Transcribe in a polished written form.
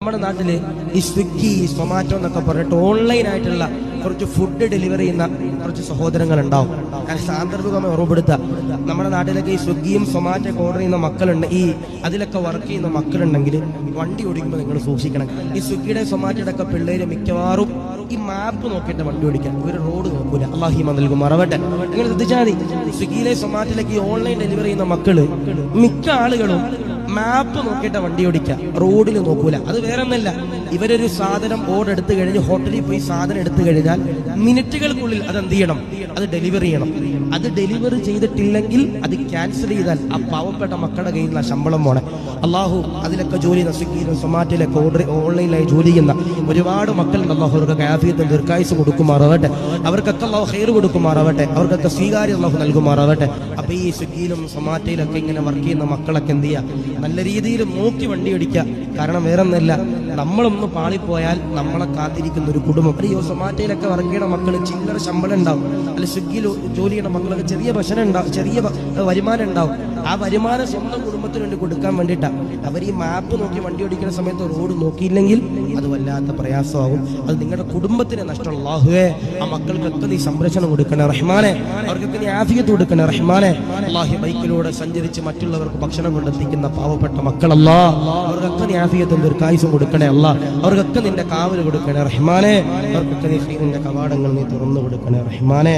നമ്മുടെ നാട്ടില് ഈ സ്വിഗ്ഗി സൊമാറ്റോ എന്നൊക്കെ പറഞ്ഞിട്ട് ഓൺലൈൻ ആയിട്ടുള്ള കുറച്ച് ഫുഡ് ഡെലിവറി ചെയ്യുന്ന കുറച്ച് സഹോദരങ്ങൾ ഉണ്ടാവും. ഞാൻ സാന്ദർഭികമായി ഓർമ്മപ്പെടുത്തുക, നമ്മുടെ നാട്ടിലൊക്കെ ഈ സ്വിഗ്ഗിയും സൊമാറ്റോ ഒക്കെ ഓർഡർ ചെയ്യുന്ന മക്കളുണ്ട്, ഈ അതിലൊക്കെ വർക്ക് ചെയ്യുന്ന മക്കളുണ്ടെങ്കിൽ വണ്ടി ഓടിക്കുമ്പോൾ നിങ്ങൾ സൂക്ഷിക്കണം. ഈ സ്വിഗ്ഗിയുടെ സൊമാറ്റോയുടെ ഒക്കെ പിള്ളേര് മിക്കവാറും ഈ മാപ്പ് നോക്കിയിട്ട് വണ്ടി ഓടിക്കാൻ, ഇവര് റോഡ് നോക്കൂല. അല്ലാഹു നൽകും മറവട്ടെ. നിങ്ങൾ ശ്രദ്ധിച്ചാൽ മതി, സ്വിഗ്ഗിയിലെ സൊമാറ്റോയിലേക്ക് ഈ ഓൺലൈൻ ഡെലിവറി ചെയ്യുന്ന മക്കള് മിക്ക ആളുകളും മാപ്പ് നോക്കിയിട്ട് വണ്ടി ഓടിക്കുക, റോഡിൽ നോക്കൂല. അത് വേറെ ഒന്നല്ല, ഇവരൊരു സാധനം ഓർഡർ എടുത്തു കഴിഞ്ഞ് ഹോട്ടലിൽ പോയി സാധനം എടുത്തു കഴിഞ്ഞാൽ മിനിറ്റുകൾക്കുള്ളിൽ അത് എന്ത് ചെയ്യണം, അത് ഡെലിവറി ചെയ്യണം. അത് ഡെലിവറി ചെയ്തിട്ടില്ലെങ്കിൽ അത് ക്യാൻസൽ ചെയ്താൽ ആ പാവപ്പെട്ട മക്കളുടെ കയ്യിൽ നിന്ന് ശമ്പളം പോണേ. അള്ളാഹു അതിലൊക്കെ ജോലി ചെയ്യുന്ന സ്വിഗ്ഗിയിലും സൊമാറ്റോയിലൊക്കെ ഓൺലൈനായി ജോലി ചെയ്യുന്ന ഒരുപാട് മക്കളുണ്ട്. അള്ളാഹു അവർക്ക് ആഫിയത്തും ദീർഘായുസ്സും കൊടുക്കുമാറാവട്ടെ, അവർക്കൊക്കെ അള്ളാഹു ഖൈർ കൊടുക്കുമാറാവട്ടെ, അവർക്കൊക്കെ സ്വീകാര്യം അള്ളാഹു നൽകുമാറാവട്ടെ. അപ്പൊ ഈ സ്വിഗ്ഗിയിലും സൊമാറ്റോയിലൊക്കെ ഇങ്ങനെ വർക്ക് ചെയ്യുന്ന മക്കളൊക്കെ എന്ത് ചെയ്യുക, നല്ല രീതിയിൽ നോക്കി വണ്ടി ഓടിക്കുക. കാരണം വേറെ ഒന്നല്ല, നമ്മളൊന്ന് പാളിപ്പോയാൽ നമ്മളെ കാത്തിരിക്കുന്ന ഒരു കുടുംബം. അയ്യോ, സൊമാറ്റോയിലൊക്കെ വർക്ക് ചെയ്യുന്ന മക്കൾ ചില്ലറ ശമ്പളം ഉണ്ടാവും, അല്ല സ്വിഗ്ഗിയിൽ ജോലി ചെയ്യുന്ന മക്കളൊക്കെ ചെറിയ ഭക്ഷണം ഉണ്ടാവും, ചെറിയ വരുമാനം ഉണ്ടാവും. ആ വരുമാനം സ്വന്തം കുടുംബത്തിന് വേണ്ടി കൊടുക്കാൻ വേണ്ടിയിട്ടാണ് അവർ ഈ മാപ്പ് നോക്കി വണ്ടി ഓടിക്കുന്ന സമയത്ത് റോഡ് നോക്കിയില്ലെങ്കിൽ അത് വല്ലാത്ത പ്രയാസമാകും. അത് നിങ്ങളുടെ കുടുംബത്തിന് നഷ്ടം. അല്ലാഹുവേ, ആ മക്കൾക്കൊക്കെ നീ സംരക്ഷണം കൊടുക്കണേ റഹ്മാനെ, അവർക്കൊക്കെ നീ ആഫിയത്ത് കൊടുക്കണേ റഹ്മാനെ. അല്ലാഹു ബൈക്കിലൂടെ സഞ്ചരിച്ച് മറ്റുള്ളവർക്ക് ഭക്ഷണം കൊണ്ടെത്തിക്കുന്ന പാവപ്പെട്ട മക്കളല്ലാ, അവർക്കൊക്കെ നീ ആഫിയത്തും ദീർഘായുസ്സും കൊടുക്കണേ അല്ലാ, അവർക്കൊക്കെ നിന്റെ കാവല് കൊടുക്കണേ റഹ്മാനെ, അവർക്കൊക്കെ നീ ഖൈറിന്റെ കവാടങ്ങൾ നീ തുറന്നു കൊടുക്കണേ റഹ്മാനെ.